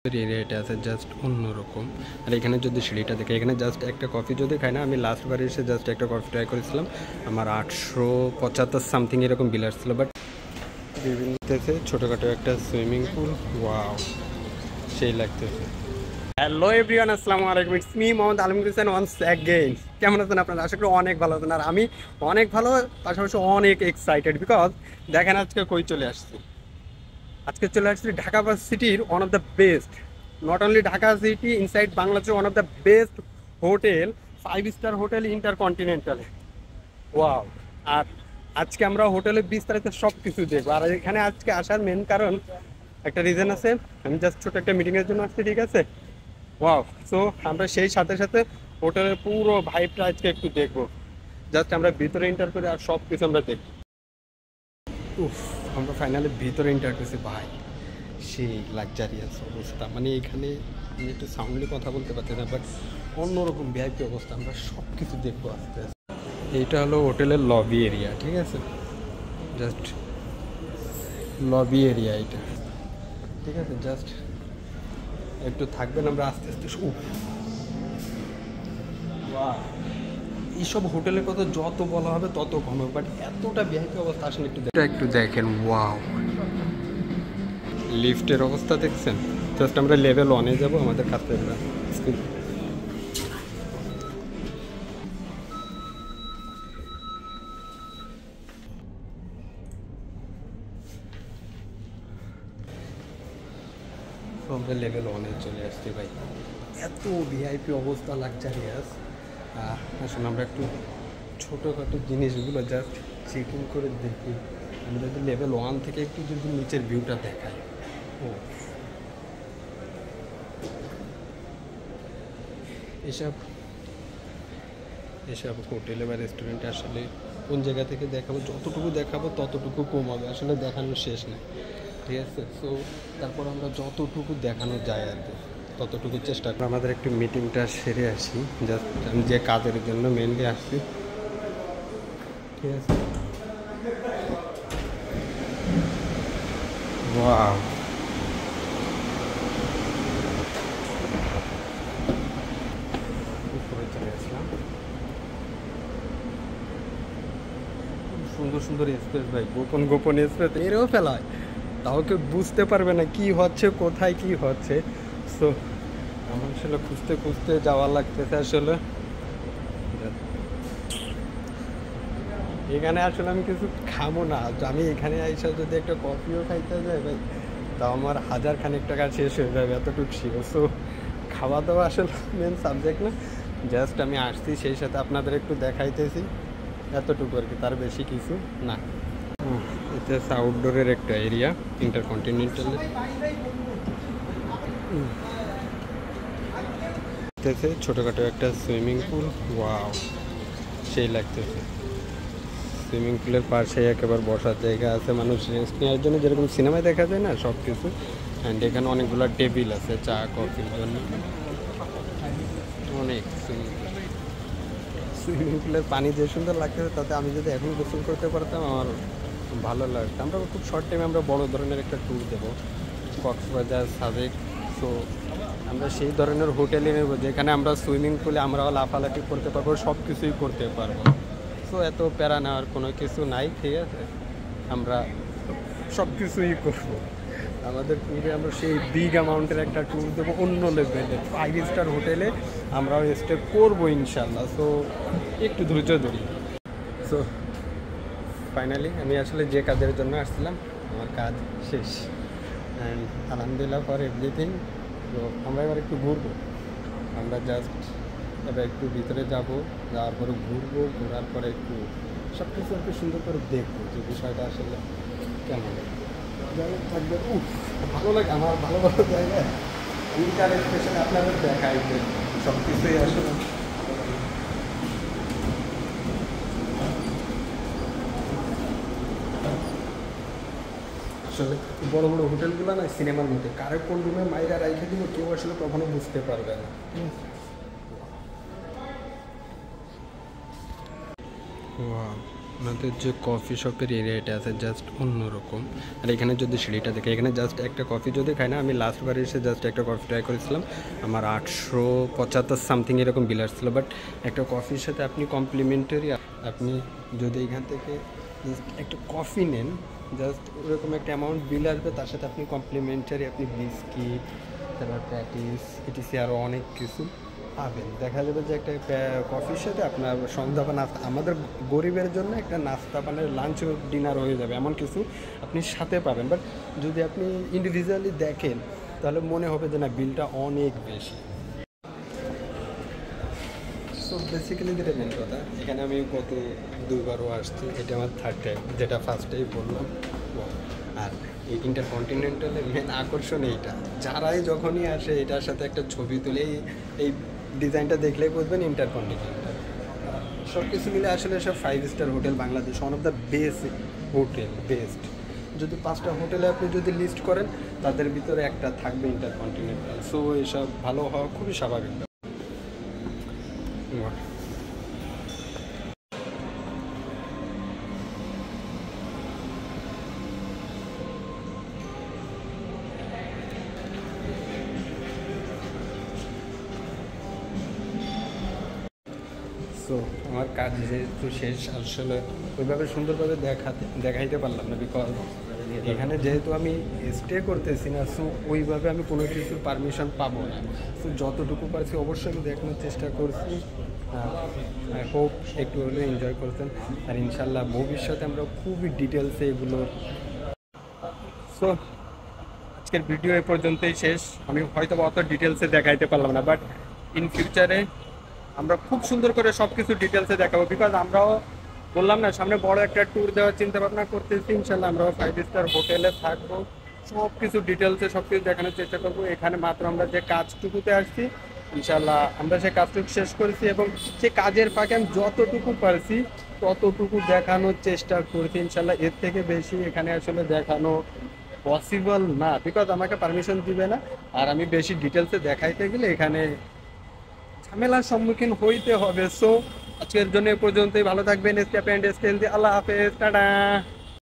এরিয়াটা আছে জাস্ট অন্যরকম। আর এখানে যদি সিঁড়িটা দেখে, এখানে জাস্ট একটা কফি যদি খাই না, আমি লাস্টবার এসে জাস্ট একটা কফি ট্রাই করেছিলাম, আমার 875 সামথিং এরকম বিল আসছিলো। বাট বিভিন্ন ছোটোখাটো একটা সুইমিং পুল, ওয়াও সেই লাগতেছে। হ্যালো এভরিওয়ান, আসসালামু আলাইকুম, it's me Mohammad Alamgir Hossain once again. কেমন আছেন আপনারা? আশা করি অনেক ভালো আছেন। আর আমি অনেক ভালো, পাশাপাশি অনেক এক্সাইটেড, বিকজ দেখেন আজকে কই চলে আসছি। আজকে চলে আসছি ঢাকা ভার্সিটির one of the best, not only Dhaka city, inside বাংলাদেশের one of the best hotel, 5 star hotel ইন্টারকন্টিনেন্টালে। ওয়াও! আর আজকে আমরা হোটেলের বিস্তারিত সব কিছু দেখবো। আর এখানে আজকে আসার মেন কারণ, একটা রিজন আছে, আমি জাস্ট ছোট একটা মিটিংয়ের জন্য আসছি, ঠিক আছে? ওয়াও! সো আমরা সেই সাথে সাথে হোটেলের পুরো ভাইবটা আজকে একটু দেখবো। জাস্ট আমরা ভিতরে এন্টার করে আর সব কিছু আমরা দেখবো। উফ, আমরা ফাইনালি ভিতরে এন্টার করছি ভাই, সেই লাক্সারিয়াস অবস্থা। মানে এখানে আমি একটু সাউন্ডলি কথা বলতে পারছি না, বাট অন্যরকম ভিআইপি অবস্থা। আমরা সব কিছু দেখবো আস্তে আস্তে। এইটা হলো হোটেলের লবি এরিয়া, ঠিক আছে? জাস্ট লবি এরিয়া এটা, ঠিক আছে? জাস্ট একটু থাকবেন, আমরা আস্তে আস্তে। এইসব হোটেলের কথা যত বলা হবে তত কম হবে, বাট এতটা ভিআইপি অবস্থা আসলে একটু দেখেন। ওয়াও! লিফটের অবস্থা দেখছেন? জাস্ট আমরা লেভেল 1-এ যাবো, আমাদের কাছে আমরা লেভেল 1-এ চলে আসছি ভাই। এত ভিআইপি অবস্থা, লাক্সারিয়াস। আসলে আমরা একটু ছোটোখাটো জিনিসগুলো জাস্ট চেকিং করে দেখি। আমি যদি লেভেল 1 থেকে একটু যদি নিচের ভিউটা দেখাই, ও এসব হোটেলে বা রেস্টুরেন্টে আসলে কোন জায়গা থেকে দেখাবো, যতটুকু দেখাবো ততটুকু কম হবে, আসলে দেখানোর শেষ নেই, ঠিক আছে? সো তারপর আমরা যতটুকু দেখানো যায় আর কি ততটুকু চেষ্টা করি। আমাদের একটু মিটিংটা সেরে আসি, জাস্ট আমি যে কাজের জন্য মেনলি আসছি, ঠিক আছে? ওয়াও! উপরে চলে আসলাম। সুন্দর সুন্দর স্পেস ভাই, গোপন গোপন স্পেস এরও ফেলা হয়, তাও কেউ বুঝতে পারবে না কি হচ্ছে, কোথায় কি হচ্ছে। সো আমার আসলে খুঁজতে খুঁজতে যাওয়া লাগতেছে আসলে। এখানে আসলে আমি কিছু খাবো না, আমি এখানে আইসা যদি একটা কফিও খাইতে যাই ভাই, তাও আমার 1000 টাকা শেষ হয়ে যাবে, এতটুকু শিওর। সো খাওয়া দাওয়া আসলে মেন সাবজেক্ট না, জাস্ট আমি আসছি, সেই সাথে আপনাদের একটু দেখাইতেছি, এতটুকু আর কি, তার বেশি কিছু না। এটা হচ্ছে আউটডোরের একটা এরিয়া ইন্টারকন্টিনেন্টাল, ছোটোখাটো একটা সুইমিং পুল। ওয়াও! সেই লাগতেছে। সুইমিং পুলের পাশে একেবারে বসার জায়গা আছে, মানুষ রেস্ট নেওয়ার জন্য, যেরকম সিনেমায় দেখা যায় না, সব কিছু। অ্যান্ড এখানে অনেকগুলো টেবিল আছে চা কফির জন্য, অনেক। সুইমিং পুলের পানি যে সুন্দর লাগতেছে, তাতে আমি যদি এখন গোসল করতে পারতাম আমার ভালো লাগতো। আমরা খুব শর্ট টাইমে আমরা বড় ধরনের একটা ট্যুর দেবো, কক্সবাজার, সাজেক। সো আমরা সেই ধরনের হোটেলে নেব যেখানে আমরা সুইমিং পুলে আমরাও লাফালাফি করতে পারবো, সব কিছুই করতে পারবো। সো এত প্যারা নেওয়ার কোনো কিছু নাই, ঠিক আছে? আমরা সব কিছুই করবো। আমাদের ট্যুরে আমরা সেই বিগ অ্যামাউন্টের একটা ট্যুর দেবো, অন্য লেভেলে 5 স্টার হোটেলে আমরাও স্টে করবো ইনশাল্লাহ। সো একটু ধৈর্য ধরি। সো ফাইনালি আমি আসলে যে কাজের জন্য আসছিলাম, আমার কাজ শেষ, অ্যান্ড আলহামদুলিল্লাহ ফর এভরিথিং। তো আমরা এবার একটু ঘুরবো, আমরা জাস্ট এবার একটু ভিতরে যাব, যাওয়ার পরে ঘুরবো, ঘোরার পরে একটু সব কিছু একটু সুন্দর করে দেখবো যে বিষয়টা আসলে কেমন থাকবে। ভালো লাগে আমার, ভালো ভালো জায়গায় উইন্টার স্পেশালি আপনাদের দেখাই যে সব কিছুই আসলে আসলে বড় বড় হোটেলগুলো না সিনেমার মধ্যে, কারো কোন রুমে মাইরা রাইখে দিব কেউ আসলে কখনো বুঝতে পারবে না। আমাদের যে কফি শপের এরিয়াটা আছে জাস্ট অন্যরকম। আর এখানে যদি সিঁড়িটা দেখে, এখানে জাস্ট একটা কফি যদি খাই না, আমি লাস্ট বার এসে জাস্ট একটা কফি ট্রাই করেছিলাম, আমার 875 সামথিং এরকম বিল আসছিলো। বাট একটা কফির সাথে আপনি কমপ্লিমেন্টারি, আপনি যদি এখান থেকে জাস্ট একটা কফি নেন, জাস্ট ওরকম একটা অ্যামাউন্ট বিল আসবে, তার সাথে আপনি কমপ্লিমেন্টারি আপনি বিস্কিট, তারপর প্যাটিস, এটিসি আরও অনেক কিছু পাবেন। দেখা যাবে যে একটা কফির সাথে আপনার সন্ধ্যা বা নাস্তা, আমাদের গরিবের জন্য একটা নাস্তা মানে লাঞ্চ ডিনার হয়ে যাবে, এমন কিছু আপনি সাথে পাবেন। বাট যদি আপনি ইন্ডিভিজুয়ালি দেখেন তাহলে মনে হবে যে না, বিলটা অনেক বেশি। সো বেসিক্যালি যেটা মেন কথা, এখানে আমি গত 2বারও আসছি, এটা আমার থার্ড টাইম, যেটা ফার্স্টেই বললাম। আর এই ইন্টারকন্টিনেন্টালের মেন আকর্ষণ এইটা, যারাই যখনই আসে এটার সাথে একটা ছবি তুলে এই ডিজাইনটা দেখলেই বুঝবেন ইন্টারকন্টিনেন্টাল। সব কিছু মিলে আসলে সব 5 star hotel Bangladesh, one of the best hotel, best. যদি 5টা হোটেলে আপনি যদি লিস্ট করেন, তাদের ভিতরে একটা থাকবে ইন্টারকন্টিনেন্টাল। সো এসব ভালো হওয়া খুবই স্বাভাবিক। সো আমার কাজ যেহেতু শেষ, আসলে ওইভাবে সুন্দরভাবে দেখাইতে পারলাম না, বিকজ এখানে যেহেতু আমি স্টে করতেছি না, সো ওইভাবে আমি কোনো কিছুর পারমিশন পাবো না। সো যতটুকু পারছি অবশ্যই আমি দেখানোর চেষ্টা করছি। আই হোপ একটু হলেও এনজয় করতেন। আর ইনশাল্লাহ ভবিষ্যতে আমরা খুবই ডিটেলসে এগুলোর। সো আজকের ভিডিও এ পর্যন্তই শেষ। আমি হয়তো অত ডিটেলসে দেখাইতে পারলাম না, বাট ইন ফিউচারে আমরা খুব সুন্দর করে সব কিছু ডিটেলসে দেখাবো, বিকজ আমরাও বললাম না সামনে বড় একটা ট্যুর দেওয়ার চিন্তা ভাবনা করতেছি। ইনশাল্লাহ আমরাও 5 স্টার হোটেলে থাকবো, সব কিছু ডিটেলসে সব কিছু দেখানোর চেষ্টা করবো। এখানে মাত্র আমরা যে কাজটুকুতে আসছি, ইনশাল্লাহ আমরা সেই কাজটুকু শেষ করেছি, এবং সে কাজের ফাঁকে আমি যতটুকু পারছি ততটুকু দেখানোর চেষ্টা করছি। ইনশাল্লাহ এর থেকে বেশি এখানে আসলে দেখানো পসিবল না, বিকজ আমাকে পারমিশন দিবে না। আর আমি বেশি ডিটেলসে দেখাইতে গেলে এখানে ঝামেলার সম্মুখীন হইতে হবে। সো আজকের জন্য এ পর্যন্তই। ভালো থাকবেন, স্টে হেলদি, আল্লাহ হাফেজ, টাটা।